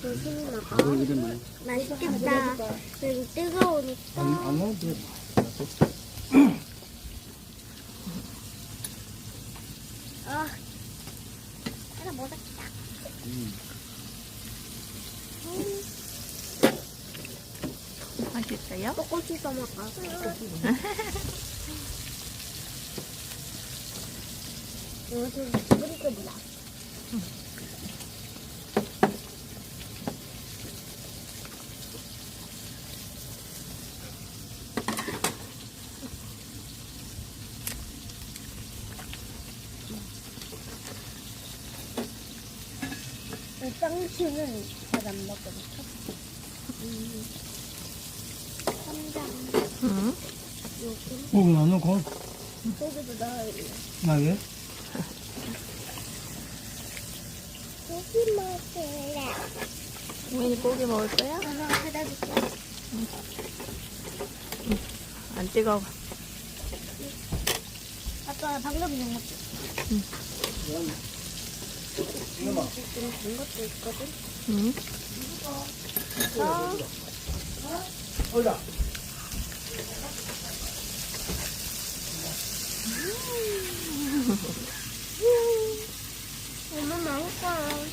조심히 먹어. 맛있겠다. 그리고 뜨거우니까. 안 넣어도 돼. 하나 먹었다. 맛있어요? 떡꼬치 써먹어. 이거 좀 끓이거든요. 쌍치는 잘 안 먹거든요. 쌈장. 응? 요즘 고기 안 넣고? 고기도 넣어요. 나 왜? 고기 먹을래. 우민이 고기 먹을 거야? 하나 사다 줄게. 안 뜨거워. 아까 방금 전 것도 이놈아. 준 것도 있거든. 응? 올라. 엄마 맛있어.